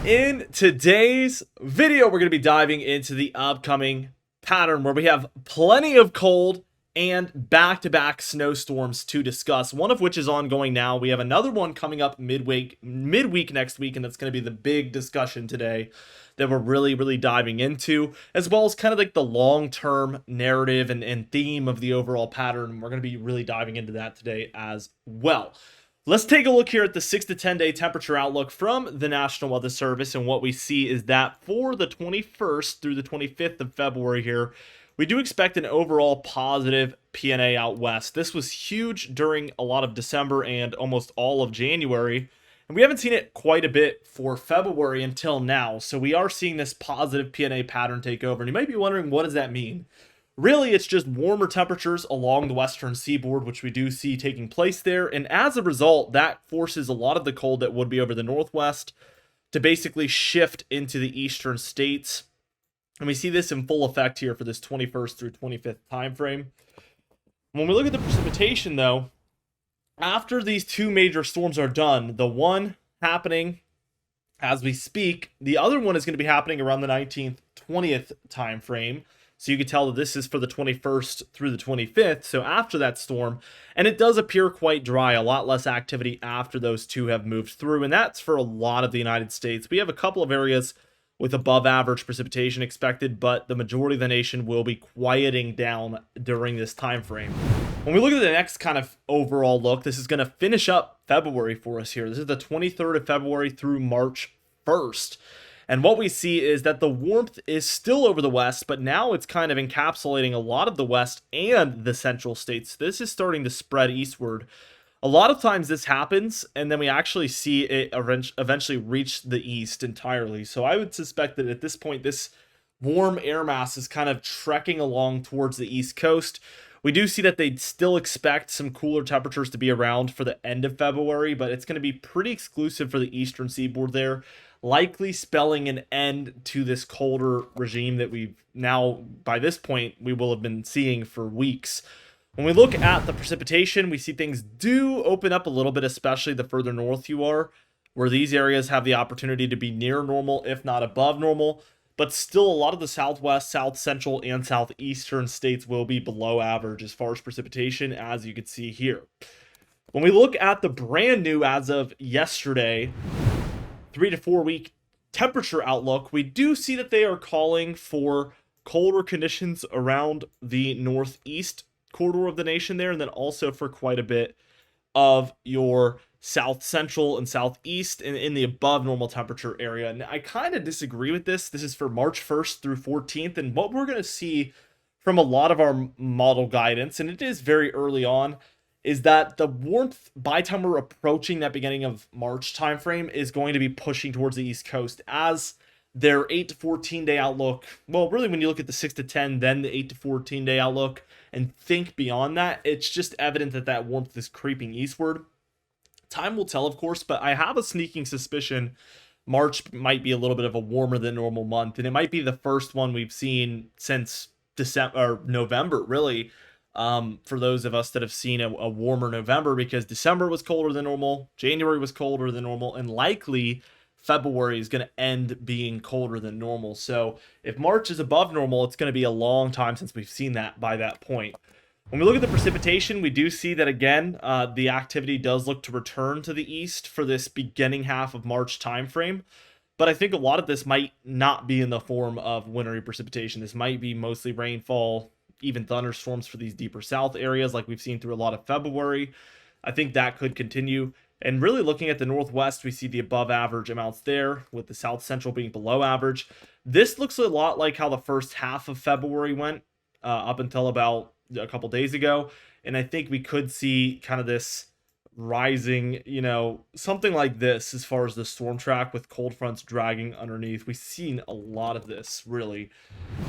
In today's video, we're going to be diving into the upcoming pattern where we have plenty of cold and back-to-back snowstorms to discuss, one of which is ongoing now. We have another one coming up midweek next week, and that's going to be the big discussion today that we're really diving into, as well as kind of like the long-term narrative and theme of the overall pattern. We're going to be really diving into that today as well. Let's take a look here at the 6 to 10 day temperature outlook from the National Weather Service, and what we see is that for the 21st through the 25th of February here, we do expect an overall positive PNA out west. This was huge during a lot of December and almost all of January, and we haven't seen it quite a bit for February until now. So we are seeing this positive PNA pattern take over, and you might be wondering, what does that mean? Really, it's just warmer temperatures along the western seaboard, which we do see taking place there. And as a result, that forces a lot of the cold that would be over the northwest to basically shift into the eastern states. And we see this in full effect here for this 21st through 25th time frame. When we look at the precipitation, though, after these two major storms are done, the one happening as we speak, the other one is going to be happening around the 19th, 20th time frame. So you can tell that this is for the 21st through the 25th, so after that storm, and it does appear quite dry, a lot less activity after those two have moved through, and that's for a lot of the United States. We have a couple of areas with above average precipitation expected, but the majority of the nation will be quieting down during this time frame. When we look at the next kind of overall look, this is going to finish up February for us here. This is the 23rd of February through March 1st. And what we see is that the warmth is still over the west, but now it's kind of encapsulating a lot of the west and the central states. This is starting to spread eastward. A lot of times this happens, and then we actually see it eventually reach the east entirely. So I would suspect that at this point, this warm air mass is kind of trekking along towards the east coast. We do see that they still expect some cooler temperatures to be around for the end of February, but it's going to be pretty exclusive for the eastern seaboard there, likely spelling an end to this colder regime that we've now, by this point, we will have been seeing for weeks. When we look at the precipitation, we see things do open up a little bit, especially the further north you are, where these areas have the opportunity to be near normal, if not above normal. But still, a lot of the southwest, south central, and southeastern states will be below average as far as precipitation, as you can see here. When we look at the brand new, as of yesterday, 3 to 4 week temperature outlook, we do see that they are calling for colder conditions around the northeast corridor of the nation there, and then also for quite a bit of your south central and southeast and in the above normal temperature area. And I kind of disagree with this. This is for March 1st through 14th, and what we're going to see from a lot of our model guidance, and it is very early on, is that the warmth, by the time we're approaching that beginning of March timeframe, is going to be pushing towards the East Coast as their 8 to 14 day outlook. Well, really, when you look at the 6 to 10, then the 8 to 14 day outlook, and think beyond that, it's just evident that that warmth is creeping eastward. Time will tell, of course, but I have a sneaking suspicion March might be a little bit of a warmer than normal month, and it might be the first one we've seen since December or November, really. For those of us that have seen a warmer November, because December was colder than normal, January was colder than normal, and likely February is going to end being colder than normal. So if March is above normal, it's going to be a long time since we've seen that by that point. When we look at the precipitation, we do see that, again, the activity does look to return to the east for this beginning half of March timeframe. But I think a lot of this might not be in the form of wintry precipitation. This might be mostly rainfall, even thunderstorms for these deeper south areas like we've seen through a lot of February. I think that could continue. And really looking at the northwest, we see the above average amounts there, with the south central being below average. This looks a lot like how the first half of February went up until about a couple days ago. And I think we could see kind of this rising, something like this as far as the storm track with cold fronts dragging underneath. We've seen a lot of this, really.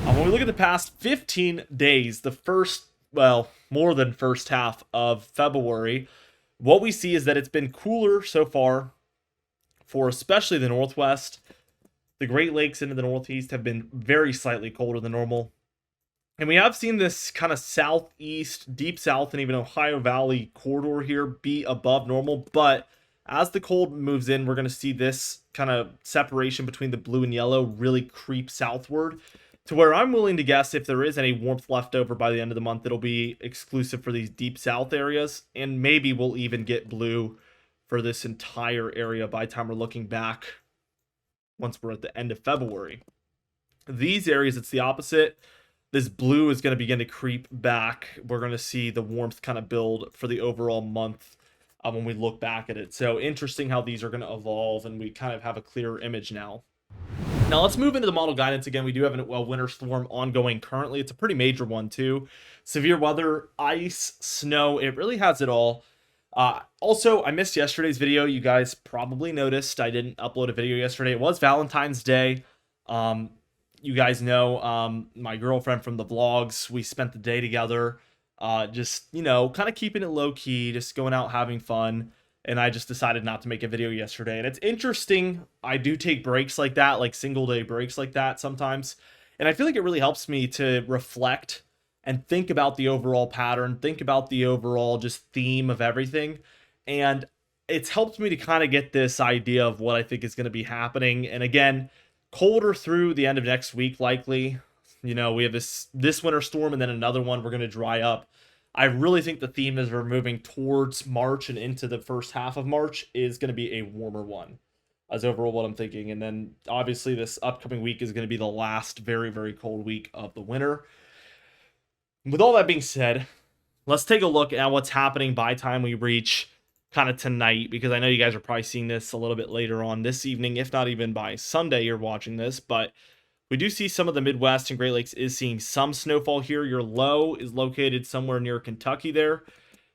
When we look at the past 15 days, the first, well, more than first half of February, what we see is that it's been cooler so far for especially the northwest. The Great Lakes into the northeast have been very slightly colder than normal. And we have seen this kind of southeast, deep south, and even Ohio Valley corridor here be above normal, but As the cold moves in, we're going to see this kind of separation between the blue and yellow really creep southward to where I'm willing to guess if there is any warmth left over by the end of the month, it'll be exclusive for these deep south areas. And maybe we'll even get blue for this entire area by the time we're looking back once we're at the end of February. These areas, it's the opposite. This blue is going to begin to creep back. We're going to see the warmth kind of build for the overall month when we look back at it. So interesting how these are going to evolve, and we kind of have a clearer image now. Now let's move into the model guidance again. We do have a winter storm ongoing currently. It's a pretty major one too. Severe weather, ice, snow, it really has it all. Also, I missed yesterday's video. You guys probably noticed I didn't upload a video yesterday. It was Valentine's Day. You guys know my girlfriend from the vlogs. We spent the day together, just, you know, kind of keeping it low key, just going out having fun. And I just decided not to make a video yesterday. And it's interesting. I do take breaks like that, like single day breaks like that sometimes. And I feel like it really helps me to reflect and think about the overall pattern, think about the overall just theme of everything. And it's helped me to kind of get this idea of what I think is going to be happening. And again, colder through the end of next week, likely. You know, we have this winter storm and then another one. We're going to dry up. I really think the theme as we're moving towards March and into the first half of March is going to be a warmer one, as overall what I'm thinking. And then obviously this upcoming week is going to be the last very, very cold week of the winter. With all that being said, let's take a look at what's happening by the time we reach kind of tonight, because I know you guys are probably seeing this a little bit later on this evening, if not even by Sunday you're watching this, but we do see some of the Midwest and Great Lakes is seeing some snowfall here. Your low is located somewhere near Kentucky there.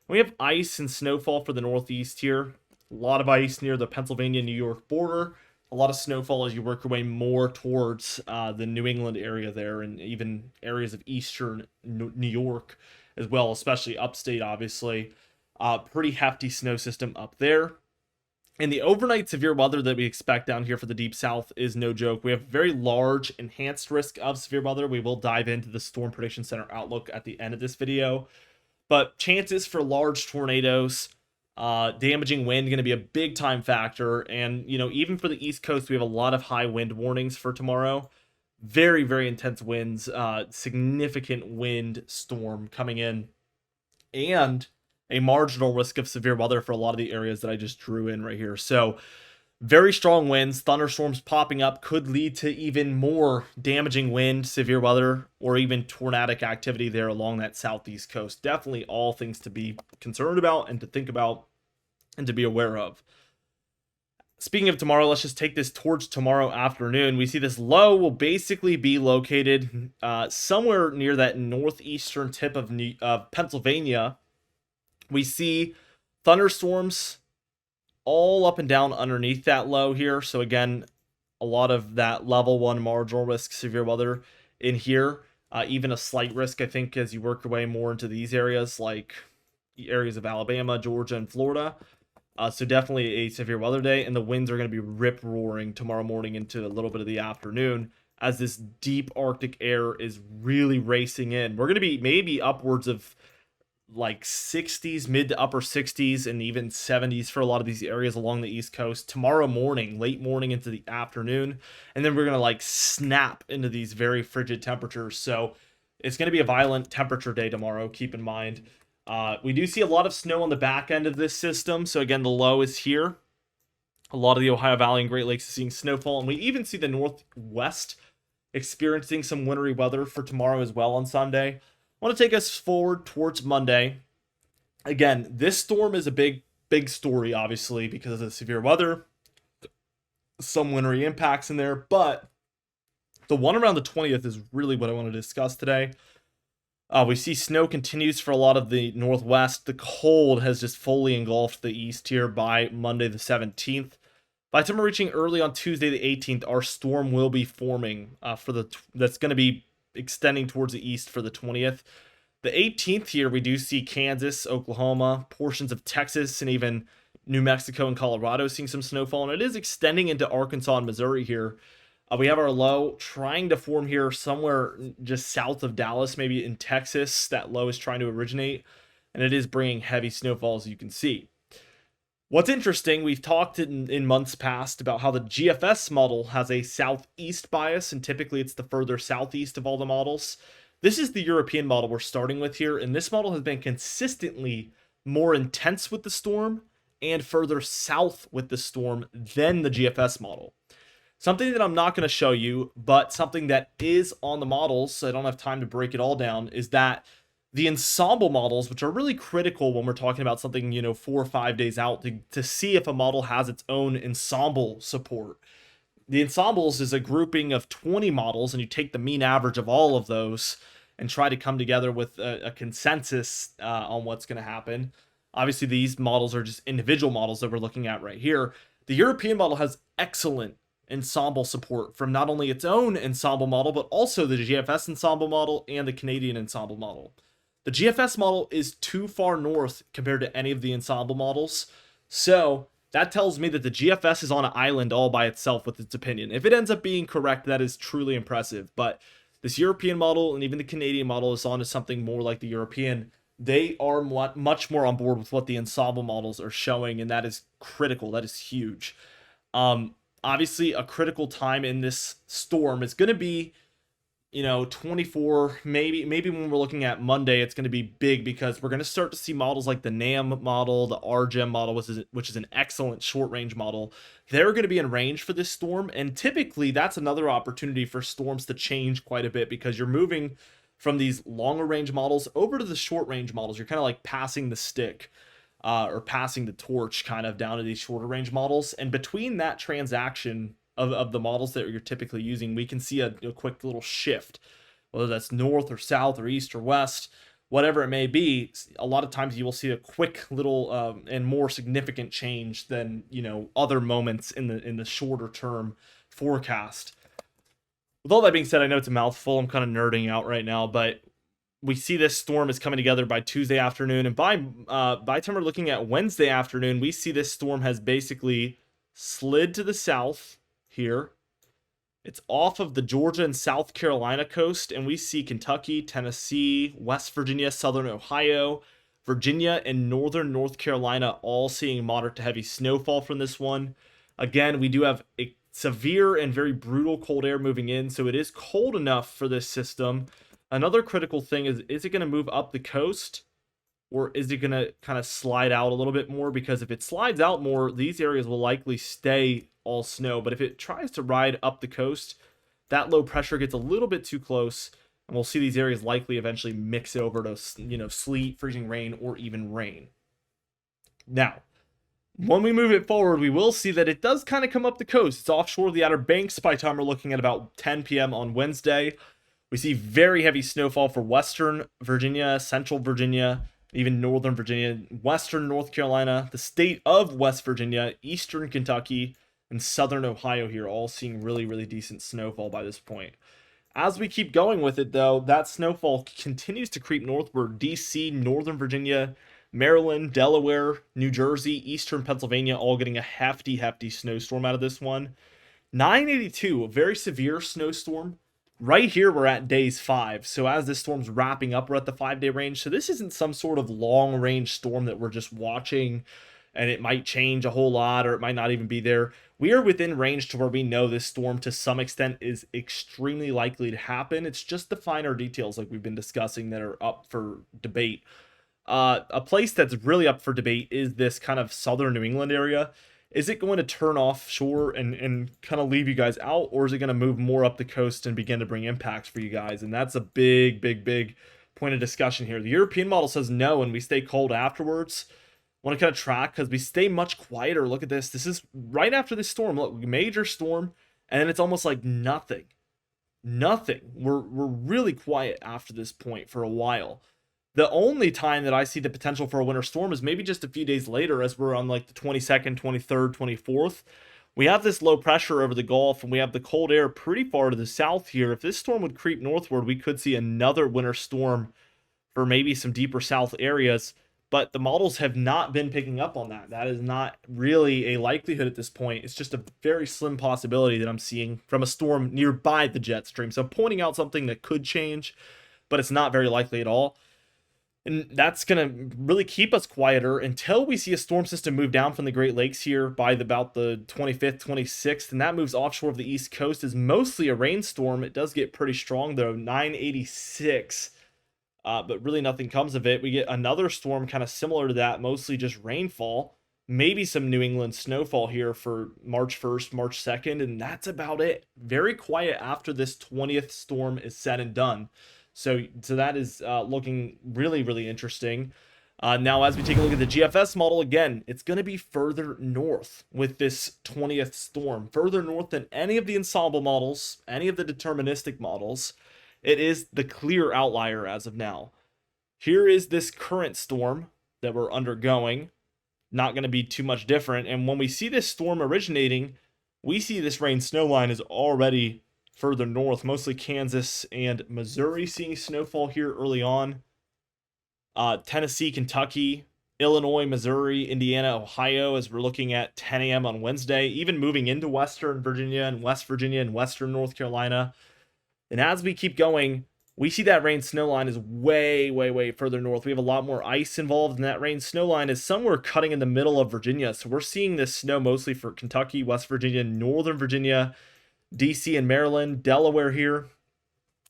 We have ice and snowfall for the Northeast here. A lot of ice near the Pennsylvania-New York border. A lot of snowfall as you work your way more towards the New England area there, and even areas of eastern New York as well, especially upstate, obviously. Pretty hefty snow system up there. And the overnight severe weather that we expect down here for the deep south is no joke. We have very large enhanced risk of severe weather. We will dive into the Storm Prediction Center outlook at the end of this video. But chances for large tornadoes, damaging wind, going to be a big time factor. And, you know, even for the East Coast, we have a lot of high wind warnings for tomorrow. Very, very intense winds, significant wind storm coming in. And a marginal risk of severe weather for a lot of the areas that I just drew in right here. So very strong winds, thunderstorms popping up could lead to even more damaging wind, severe weather, or even tornadic activity there along that southeast coast. Definitely all things to be concerned about and to think about and to be aware of. Speaking of tomorrow, let's just take this towards tomorrow afternoon. We see this low will basically be located somewhere near that northeastern tip of Pennsylvania. We see thunderstorms all up and down underneath that low here. So again, a lot of that level 1 marginal risk severe weather in here. Even a slight risk, I think, as you work your way more into these areas, like areas of Alabama, Georgia, and Florida. So definitely a severe weather day. And the winds are going to be rip-roaring tomorrow morning into a little bit of the afternoon as this deep Arctic air is really racing in. We're going to be maybe upwards of like 60s, mid to upper 60s, and even 70s for a lot of these areas along the East Coast tomorrow morning, late morning into the afternoon. And then we're going to like snap into these very frigid temperatures. So it's going to be a violent temperature day tomorrow, keep in mind. We do see a lot of snow on the back end of this system. So again, the low is here. A lot of the Ohio Valley and Great Lakes is seeing snowfall. And we even see the Northwest experiencing some wintry weather for tomorrow as well on Sunday. I want to take us forward towards Monday. Again, this storm is a big story, obviously, because of the severe weather. Some wintry impacts in there, but the one around the 20th is really what I want to discuss today. We see snow continues for a lot of the Northwest. The cold has just fully engulfed the East here by Monday the 17th. By the time we're reaching early on Tuesday the 18th, our storm will be forming that's going to be extending towards the east for the 20th. The 18th here, we do see Kansas, Oklahoma, portions of Texas, and even New Mexico and Colorado seeing some snowfall, and it is extending into Arkansas and Missouri here. We have our low trying to form here somewhere just south of Dallas, maybe in Texas. That low is trying to originate, and it is bringing heavy snowfall, as you can see. What's interesting, we've talked in months past about how the GFS model has a southeast bias, and typically it's the further southeast of all the models. This is the European model we're starting with here, and this model has been consistently more intense with the storm and further south with the storm than the GFS model. Something that I'm not going to show you, but something that is on the models, so I don't have time to break it all down, is that the ensemble models, which are really critical when we're talking about something, 4 or 5 days out, to see if a model has its own ensemble support. The ensembles is a grouping of 20 models, and you take the mean average of all of those and try to come together with a consensus on what's going to happen. Obviously, these models are just individual models that we're looking at right here. The European model has excellent ensemble support from not only its own ensemble model, but also the GFS ensemble model and the Canadian ensemble model. The GFS model is too far north compared to any of the ensemble models, so that tells me that the GFS is on an island all by itself with its opinion. If it ends up being correct, that is truly impressive, but this European model and even the Canadian model is on to something more like the European. They are much more on board with what the ensemble models are showing, and that is critical. That is huge. Obviously, a critical time in this storm is going to be, 24, maybe when we're looking at Monday, it's going to be big because we're going to start to see models like the NAM model, the RGEM model, which is an excellent short-range model. They're going to be in range for this storm, and typically that's another opportunity for storms to change quite a bit because you're moving from these longer range models over to the short range models. You're kind of like passing the stick. Or passing the torch kind of down to these shorter range models. And between that transaction of the models that you're typically using, we can see a quick little shift, whether that's north or south or east or west, whatever it may be. A lot of times you will see a quick little and more significant change than, other moments in the shorter term forecast. With all that being said, I know it's a mouthful. I'm kind of nerding out right now, but we see this storm is coming together by Tuesday afternoon, and by the time we're looking at Wednesday afternoon, we see this storm has basically slid to the south here. It's off of the Georgia and South Carolina coast, and we see Kentucky, Tennessee, West Virginia, Southern Ohio, Virginia, and Northern North Carolina all seeing moderate to heavy snowfall from this one. Again, we do have a severe and very brutal cold air moving in, so it is cold enough for this system. Another critical thing is it going to move up the coast, or is it going to kind of slide out a little bit more? Because if it slides out more, these areas will likely stay all snow. But if it tries to ride up the coast, that low pressure gets a little bit too close, and we'll see these areas likely eventually mix over to, sleet, freezing rain, or even rain. Now, when we move it forward, we will see that it does kind of come up the coast. It's offshore the Outer Banks by the time we're looking at about 10 p.m. on Wednesday. We see very heavy snowfall for Western Virginia, Central Virginia, even Northern Virginia, Western North Carolina, the state of West Virginia, Eastern Kentucky, and Southern Ohio here, all seeing really, really decent snowfall by this point. As we keep going with it, though, that snowfall continues to creep northward. DC, Northern Virginia, Maryland, Delaware, New Jersey, Eastern Pennsylvania, all getting a hefty, hefty snowstorm out of this one. 982, a very severe snowstorm. Right here, we're at days 5. So as this storm's wrapping up, we're at the 5-day range. So this isn't some sort of long-range storm that we're just watching and it might change a whole lot or it might not even be there. We are within range to where we know this storm to some extent is extremely likely to happen. It's just the finer details like we've been discussing that are up for debate. A place that's really up for debate is this kind of southern New England area. Is it going to turn offshore and kind of leave you guys out, or is it going to move more up the coast and begin to bring impacts for you guys? And that's a big, big, big point of discussion here. The European model says no, and we stay cold afterwards. I want to kind of track because we stay much quieter. Look at this. This is right after this storm. Look, major storm, and then it's almost like nothing. Nothing. We're really quiet after this point for a while. The only time that I see the potential for a winter storm is maybe just a few days later as we're on like the 22nd, 23rd, 24th. We have this low pressure over the Gulf and we have the cold air pretty far to the south here. If this storm would creep northward, we could see another winter storm for maybe some deeper south areas. But the models have not been picking up on that. That is not really a likelihood at this point. It's just a very slim possibility that I'm seeing from a storm nearby the jet stream. So I'm pointing out something that could change, but it's not very likely at all. And that's going to really keep us quieter until we see a storm system move down from the Great Lakes here by about the 25th, 26th. And that moves offshore of the East Coast is mostly a rainstorm. It does get pretty strong, though, 986. But really nothing comes of it. We get another storm kind of similar to that, mostly just rainfall. Maybe some New England snowfall here for March 1st, March 2nd, and that's about it. Very quiet after this 20th storm is said and done. So that is looking really, really interesting. Now, as we take a look at the GFS model, again, it's going to be further north with this 20th storm. Further north than any of the ensemble models, any of the deterministic models. It is the clear outlier as of now. Here is this current storm that we're undergoing. Not going to be too much different. And when we see this storm originating, we see this rain snow line is already further north, mostly Kansas and Missouri seeing snowfall here early on. Tennessee, Kentucky, Illinois, Missouri, Indiana, Ohio, as we're looking at 10 a.m. on Wednesday, even moving into Western Virginia and West Virginia and Western North Carolina. And as we keep going, we see that rain snow line is way, way, way further north. We have a lot more ice involved, and that rain snow line is somewhere cutting in the middle of Virginia. So we're seeing this snow mostly for Kentucky, West Virginia, Northern Virginia, DC and Maryland, Delaware here.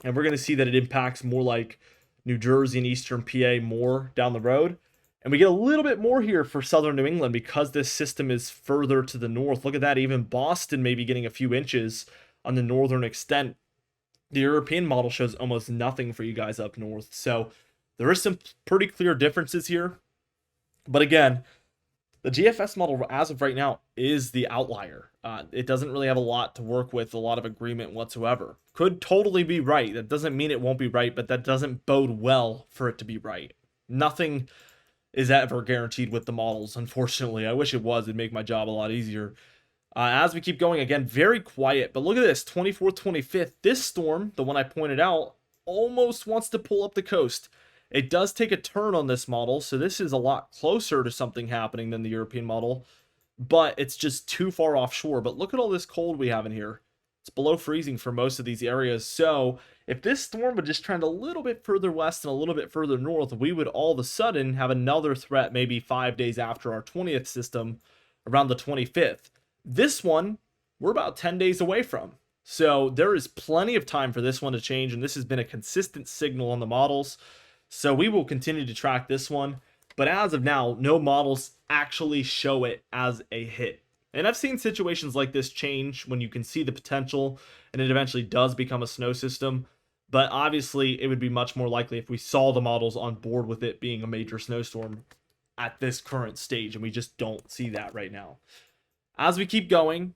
And we're going to see that it impacts more like New Jersey and Eastern PA more down the road. And we get a little bit more here for Southern New England because this system is further to the north. Look at that. Even Boston maybe getting a few inches on the northern extent. The European model shows almost nothing for you guys up north. So there is some pretty clear differences here. But again, the GFS model as of right now is the outlier. It doesn't really have a lot to work with, a lot of agreement whatsoever. Could totally be right. That doesn't mean it won't be right, but that doesn't bode well for it to be right. Nothing is ever guaranteed with the models, unfortunately. I wish it was. It'd make my job a lot easier. As we keep going, again, very quiet. But look at this, 24th, 25th. This storm, the one I pointed out, almost wants to pull up the coast. It does take a turn on this model, so this is a lot closer to something happening than the European model. But it's just too far offshore. But look at all this cold we have in here. It's below freezing for most of these areas. So if this storm would just trend a little bit further west and a little bit further north, we would all of a sudden have another threat maybe 5 days after our 20th system, around the 25th. This one, we're about 10 days away from. So there is plenty of time for this one to change, and this has been a consistent signal on the models. So we will continue to track this one. But as of now, no models actually show it as a hit. And I've seen situations like this change when you can see the potential and it eventually does become a snow system. But obviously, it would be much more likely if we saw the models on board with it being a major snowstorm at this current stage, and we just don't see that right now. As we keep going,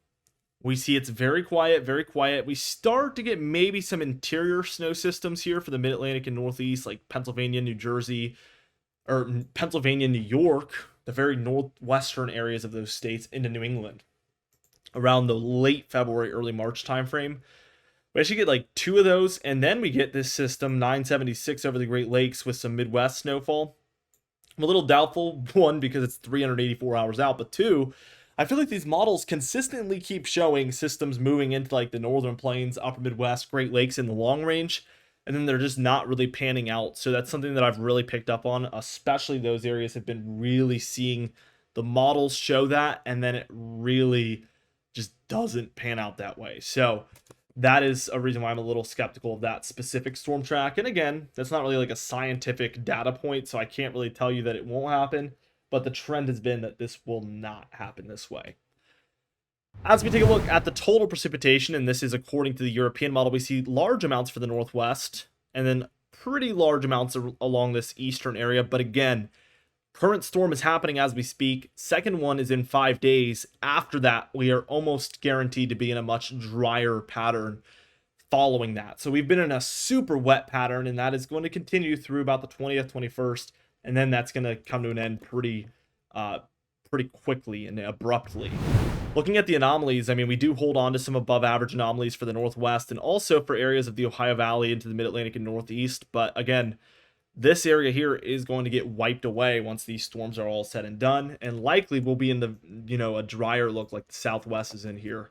we see it's very quiet, very quiet. We start to get maybe some interior snow systems here for the Mid-Atlantic and Northeast, like Pennsylvania, New Jersey, or Pennsylvania, New York, the very northwestern areas of those states into New England around the late February, early March timeframe. We actually get like 2 of those, and then we get this system 976 over the Great Lakes with some Midwest snowfall. I'm a little doubtful, 1, because it's 384 hours out, but 2, I feel like these models consistently keep showing systems moving into like the northern plains, upper Midwest, Great Lakes in the long range, and then they're just not really panning out. So that's something that I've really picked up on, especially those areas have been really seeing the models show that, and then it really just doesn't pan out that way. So that is a reason why I'm a little skeptical of that specific storm track. And again, that's not really like a scientific data point, so I can't really tell you that it won't happen. But the trend has been that this will not happen this way. As we take a look at the total precipitation, and this is according to the European model, we see large amounts for the Northwest, and then pretty large amounts along this eastern area. But again, current storm is happening as we speak. Second one is in 5 days. After that, we are almost guaranteed to be in a much drier pattern following that. So we've been in a super wet pattern, and that is going to continue through about the 20th, 21st. And then that's going to come to an end pretty quickly and abruptly. Looking at the anomalies, I mean, we do hold on to some above average anomalies for the Northwest and also for areas of the Ohio Valley into the Mid-Atlantic and Northeast. But again, this area here is going to get wiped away once these storms are all said and done, and likely will be in the, a drier look like the Southwest is in here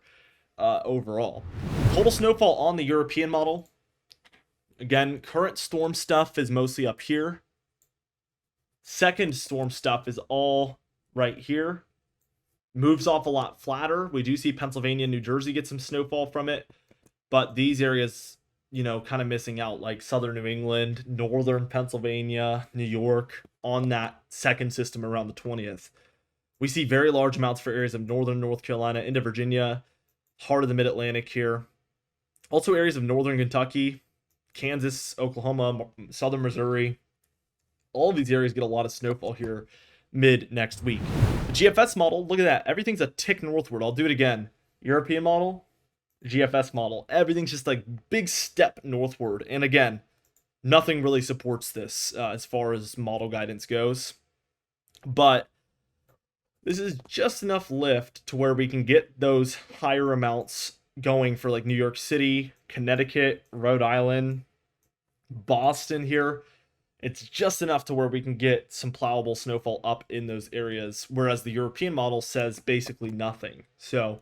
overall. Total snowfall on the European model. Again, current storm stuff is mostly up here. Second storm stuff is all right here. Moves off a lot flatter. We do see Pennsylvania and New Jersey get some snowfall from it, but these areas, you know, kind of missing out, like southern New England, northern Pennsylvania, New York, on that second system around the 20th. We see very large amounts for areas of northern North Carolina into Virginia, heart of the mid-Atlantic here. Also areas of northern Kentucky, Kansas, Oklahoma, southern Missouri. All of these areas get a lot of snowfall here mid next week. The GFS model, look at that. Everything's a tick northward. I'll do it again. European model, GFS model. Everything's just like big step northward. And again, nothing really supports this as far as model guidance goes. But this is just enough lift to where we can get those higher amounts going for like New York City, Connecticut, Rhode Island, Boston here. It's just enough to where we can get some plowable snowfall up in those areas, whereas the European model says basically nothing. So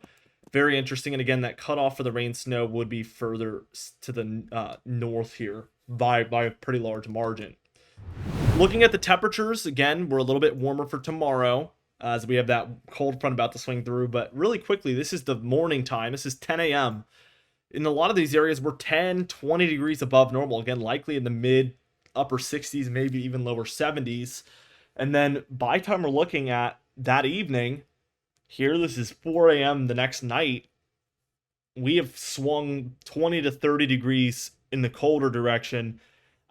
very interesting. And again, that cutoff for the rain snow would be further to the north here by a pretty large margin. Looking at the temperatures, again, we're a little bit warmer for tomorrow as we have that cold front about to swing through. But really quickly, this is the morning time. This is 10 a.m. In a lot of these areas, we're 10, 20 degrees above normal. Again, likely in the mid upper 60s, maybe even lower 70s. And then by the time we're looking at that evening, here, this is 4 a.m. the next night, we have swung 20 to 30 degrees in the colder direction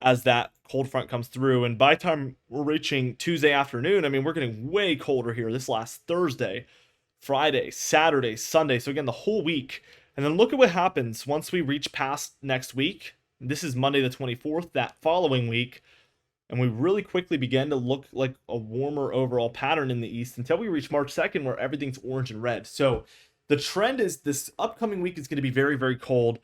as that cold front comes through. And by the time we're reaching Tuesday afternoon, I mean, we're getting way colder here this last Thursday, Friday, Saturday, Sunday. So again, the whole week. And then look at what happens once we reach past next week. This is Monday the 24th, that following week. And we really quickly begin to look like a warmer overall pattern in the east until we reach March 2nd, where everything's orange and red. So the trend is this upcoming week is going to be very, very cold.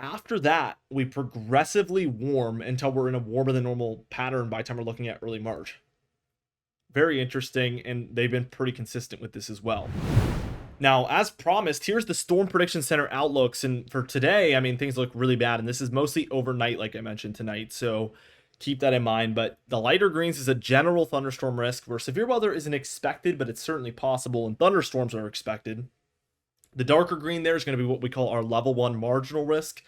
After that, we progressively warm until we're in a warmer than normal pattern by the time we're looking at early March. Very interesting, and they've been pretty consistent with this as well. Now, as promised, here's the Storm Prediction Center outlooks. And for today, I mean, things look really bad. And this is mostly overnight, like I mentioned tonight. So keep that in mind. But the lighter greens is a general thunderstorm risk where severe weather isn't expected, but it's certainly possible. And thunderstorms are expected. The darker green there is going to be what we call our level 1 marginal risk.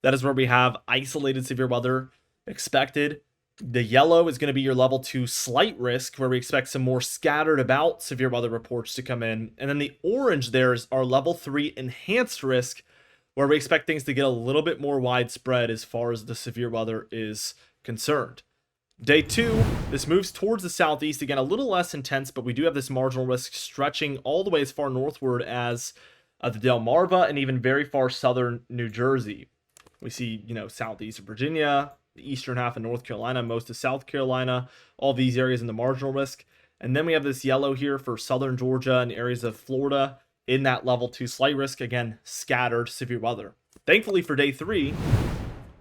That is where we have isolated severe weather expected. The yellow is going to be your level 2 slight risk, where we expect some more scattered about severe weather reports to come in. And then the orange there is our level 3 enhanced risk, where we expect things to get a little bit more widespread as far as the severe weather is concerned. Day 2, this moves towards the southeast, again, a little less intense, but we do have this marginal risk stretching all the way as far northward as the Delmarva and even very far southern New Jersey. We see, you know, southeast of Virginia, the eastern half of North Carolina, most of South Carolina, all these areas in the marginal risk. And then we have this yellow here for southern Georgia and areas of Florida in that level 2 slight risk, again, scattered severe weather. Thankfully for day 3,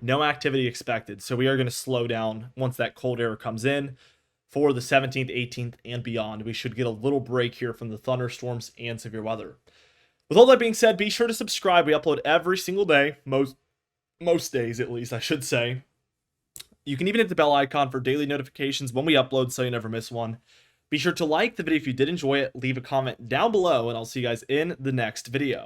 no activity expected. So we are going to slow down once that cold air comes in for the 17th, 18th, and beyond. We should get a little break here from the thunderstorms and severe weather. With all that being said, be sure to subscribe. We upload every single day, most days at least, I should say. You can even hit the bell icon for daily notifications when we upload so you never miss one. Be sure to like the video if you did enjoy it, leave a comment down below, and I'll see you guys in the next video.